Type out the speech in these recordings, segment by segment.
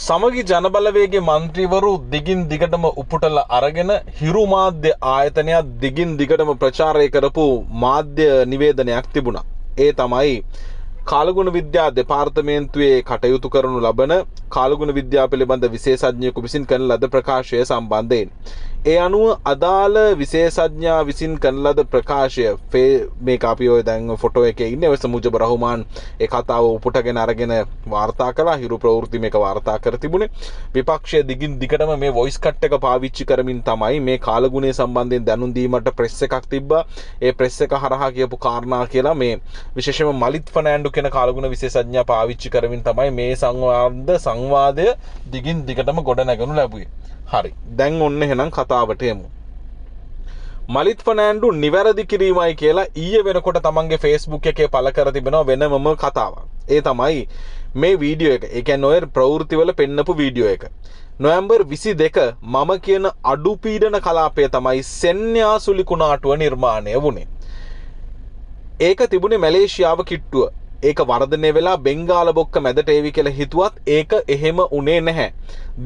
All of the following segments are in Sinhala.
සමගි ජනබලවේගේ මන්ත්‍රීවරු දිගින් දිගටම උපුටලා අරගෙන හිරු මාධ්‍ය ආයතනයක් දිගින් දිගටම ප්‍රචාරය කරපු මාධ්‍ය නිවේදනයක් තිබුණා. ඒ තමයි කාලගුණ විද්‍යා දෙපාර්තමේන්තුවේ කටයුතු කරනු ලබන කාලගුණ විද්‍යාව පිළිබඳ විශේෂඥයෙකු විසින් කරන ලද ප්‍රකාශය සම්බන්ධයෙන්. ඒ අනුව අදාළ විශේෂඥයා විසින් කරන ලද ප්‍රකාශය මේක අපි ඔය දැන් ෆොටෝ එකේ ඉන්නේ ඔය මුජබ රහමාන් ඒ කතාව උපුටගෙන අරගෙන වාර්තා කළා. හිරු ප්‍රවෘත්ති මේක වාර්තා කර තිබුණේ. විපක්ෂය දිගින් දිගටම මේ වොයිස් කට් එක පාවිච්චි කරමින් තමයි මේ කාලගුණය සම්බන්ධයෙන් දැනුම් දීමට ප්‍රෙස් එකක් තිබ්බා. ඒ ප්‍රෙස් එක හරහා කියපු කාරණා කියලා මේ විශේෂයෙන්ම මලිත් ෆර්නෑන්ඩෝ කියන කාලගුණ විශේෂඥයා පාවිච්චි කරමින් තමයි මේ සංවාදය දිගින් දිගටම ගොඩ නැගනු ලැබුවේ. හරි. දැන් ඔන්න එහෙනම් කතාවට යමු. මලිත් ෆර්නෑන්ඩෝ නිවැරදි කිරීමයි කියලා ඊයේ වෙනකොට තමන්ගේ Facebook එකේ පළ කර තිබෙනවා වෙනමම කතාවක්. ඒ තමයි මේ වීඩියෝ එක. ඒ කියන්නේ ඔය ප්‍රවෘත්ති වල පෙන්නපු වීඩියෝ එක. නොවැම්බර් 22 මම කියන අඩු පීඩන කලාපය තමයි සෙන්යාසුලි කුණාටුව නිර්මාණය වුණේ. ඒක තිබුණේ මැලේසියාව කිට්ටුව. ඒක වර්ධනය වෙලා බෙන්ගාල බොක්ක මැදට ඒවි කියලා හිතුවත් ඒක එහෙම උනේ නැහැ.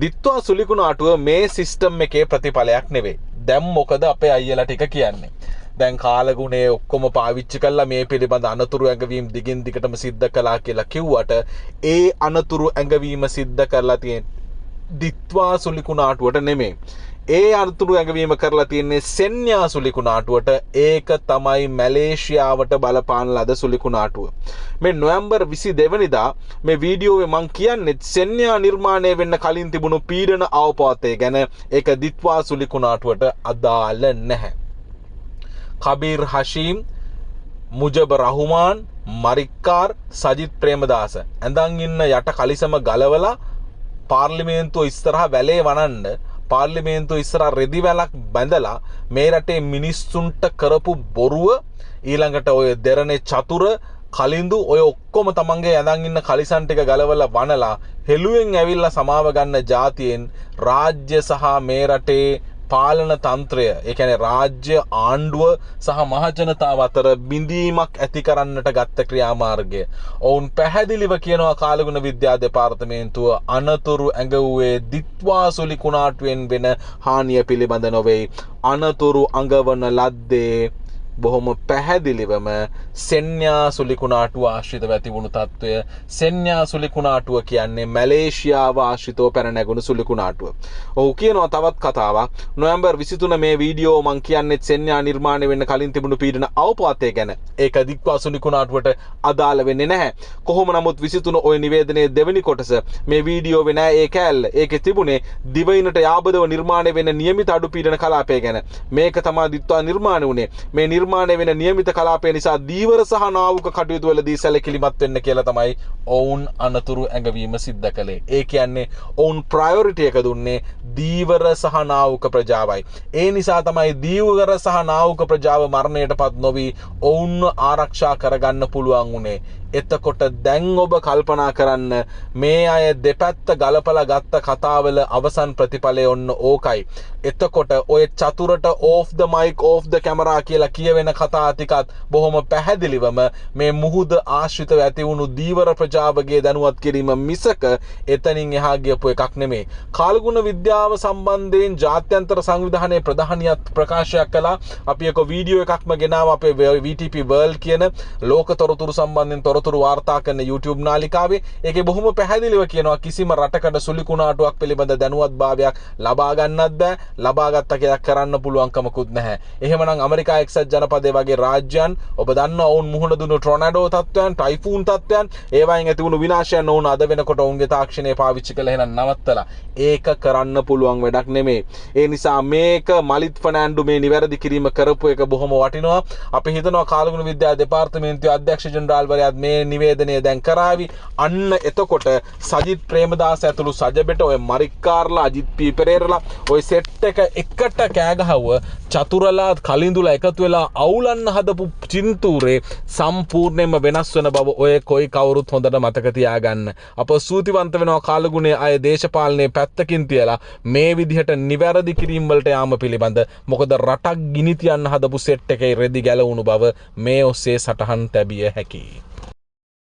දිත්වා සුලිකුණාටුව මේ සිස්ටම් එකේ ප්‍රතිඵලයක් නෙවෙයි. දැන් මොකද අපේ අයියලා ටික කියන්නේ? දැන් කාලගුණේ ඔක්කොම පාවිච්චි කළා මේ පිළිබඳ අනතුරු ඇඟවීම් දිගින් දිගටම සිද්ධ කළා කියලා කිව්වට ඒ අනතුරු ඇඟවීම සිද්ධ කරලා තියෙන්නේ දිත්වා සුලිකුණාටුවට නෙමෙයි. ඒ අනතුරු ඇඟවීම කරලා තියෙන්නේ සෙන්යා සුලිකුණාටුවට. ඒක තමයි මැලේසියාවට බලපාන ලද සුලිකුණාටුව. මේ නොවැම්බර් 22 වෙනිදා මේ වීඩියෝවේ මං කියන්නේ සෙන්යා නිර්මාණය වෙන්න කලින් තිබුණු පීඩන අවපාතය ගැන. ඒක දිත්වා සුලිකුණාටුවට අදාළ නැහැ. කබීර් හෂීම්, මුජබ රහුමාන්, මරික්කාර්, සජිත් ප්‍රේමදාස ඇඳන් ඉන්න යට කලිසම ගලවලා පාර්ලිමේන්තුව ඉස්සරහා වැලේ වනන්න පාර්ලිමේන්තුව ඉස්සරහා රෙදි වැලක් බැඳලා මේ රටේ මිනිස්සුන්ට කරපු බොරුව ඊළඟට ඔය දෙරණේ චතුර කලින්දු ඔය ඔක්කොම තමන්ගේ ඇඳන් ඉන්න කලිසම් ටික ගලවලා වනලා හෙළුවෙන් ඇවිල්ලා සමාව ගන්න જાතියෙන් රාජ්‍ය සහ මේ රටේ පාලන තන්ත්‍රය, ඒ කියන්නේ රාජ්‍ය ආණ්ඩුව සහ මහජනතාව අතර බිඳීමක් ඇති කරන්නට ගත්ත ක්‍රියාමාර්ගය. ඔවුන් පැහැදිලිව කියනවා කාලගුණ විද්‍යා දෙපාර්තමේන්තුව අනතුරු ඇඟවුවේ දිත්වා සුලිකුණාටුවෙන් වෙන හානිය පිළිබඳ නොවේ. අනතුරු අඟවන ලද්දේ බොහොම පැහැදිලිවම සෙන්යා සුලිකුණාටුව ආශ්‍රිතව ඇතිවුණු තත්ත්වය. සෙන්යා සුලිකුණාටුව කියන්නේ මැලේසියාව ආශ්‍රිතව පැන නැගුණු සුලිකුණාටුව. ඔහු කියනවා තවත් කතාවක්. නොවැම්බර් 23 මේ වීඩියෝ මං කියන්නේ සෙන්යා නිර්මාණය වෙන්න කලින් තිබුණු පීඩන අවපාතය ගැන. ඒක දික්වා සුලිකුණාටුවට අදාළ වෙන්නේ නැහැ. කොහොම නමුත් 23 ඔය නිවේදනයේ දෙවෙනි කොටස මේ වීඩියෝවේ නෑ ඒ කෑල්ල. ඒකේ තිබුණේ දිවයිනට යාබදව නිර්මාණය වෙන නියමිත අඩු පීඩන කලාපය ගැන. මේක තමයි දිත්වා නිර්මාණය වුණේ. මේ නිර්මාණය වෙන නියමිත කලාපය නිසා දීවර සහ නාවුක කටයුතු වලදී සැලකිලිමත් වෙන්න කියලා තමයි ඔවුන් අනතුරු ඇඟවීම සිද්ධ කළේ. ඒ කියන්නේ ඔවුන් ප්‍රයොරිටි එක දුන්නේ දීවර සහ නාවුක ප්‍රජාවයි. ඒ නිසා තමයි දීවර සහ නාවුක ප්‍රජාව මරණයටපත් නොවි ඔවුන් ආරක්ෂා කරගන්න පුළුවන් වුණේ. එතකොට දැන් ඔබ කල්පනා කරන්න මේ අය දෙපැත්ත ගලපලා ගත්ත කතාවල අවසන් ප්‍රතිඵලය ඔන්න ඕකයි. එතකොට ඔය චතුරට off the mic off the camera කියලා කියවෙන කතා ටිකත් බොහොම පැහැදිලිවම මේ මුහුද ආශ්‍රිතව ඇති වුණු දීවර ප්‍රජාවගේ දැනුවත් කිරීම මිසක එතනින් එහා ගියපු එකක් නෙමෙයි. කාලගුණ විද්‍යාව සම්බන්ධයෙන් ජාත්‍යන්තර සංවිධානයේ ප්‍රධානියත් ප්‍රකාශයක් කළා. අපි එක වීඩියෝ එකක්ම ගෙනාව අපේ VTP World කියන ලෝක තොරතුරු සම්බන්ධයෙන් තොරතුරු වාර්තා කරන YouTube නාලිකාවේ. ඒකේ බොහොම පැහැදිලිව කියනවා කිසිම රටකට සුලිකුණාටුවක් පිළිබඳ දැනුවත්භාවයක් ලබා ගන්නත් බෑ. ලබා ගත්ත කියලා කරන්න පුළුවන්කමකුත් නැහැ. එහෙමනම් ඇමරිකා එක්සත් ජනපදයේ වගේ රාජ්‍යයන් ඔබ දන්නවා ඔවුන් මුහුණ දුන්නු ටොර්නඩෝ තත්ත්වයන්, ටයිෆූන් තත්ත්වයන්, ඒවායින් ඇති වුණු විනාශයන් ඔවුන් අද වෙනකොට ඔවුන්ගේ තාක්ෂණය පාවිච්චි කළා එහෙනම් නවත්තලා. ඒක කරන්න පුළුවන් වැඩක් නෙමෙයි. ඒ නිසා මේක මලිත් ෆර්නෑන්ඩෝ මේ නිවැරදි කිරීම කරපු එක බොහොම වටිනවා. අපි හිතනවා කාලගුණ විද්‍යා දෙපාර්තමේන්තුවේ අධ්‍යක්ෂ ජෙනරාල්වරයාත් මේ නිවේදනය දැන් කරાવી. අන්න එතකොට සජිත් ප්‍රේමදාස ඇතුළු සජබෙට ඔය මරික්කාර්ලා, අජිත් පී පෙරේරලා ඔය සෙට් එක එකට කෑගහුව චතුරලා කලින්දුලා එකතු වෙලා අවුලන්න හදපු චින්තූරේ සම්පූර්ණයෙන්ම වෙනස් වෙන බව ඔය කොයි කවුරුත් හොඳට මතක තියාගන්න. අප සූතිවන්ත වෙනවා කාලගුණයේ අය දේශපාලනයේ පැත්තකින් තියලා මේ විදිහට නිවැරදි කිරීම වලට යාම පිළිබඳ. මොකද රටක් ගිනි තියන්න හදපු සෙට් එකේ රෙදි ගැලවුණු බව මේ ඔස්සේ සටහන් තැබිය හැකියි.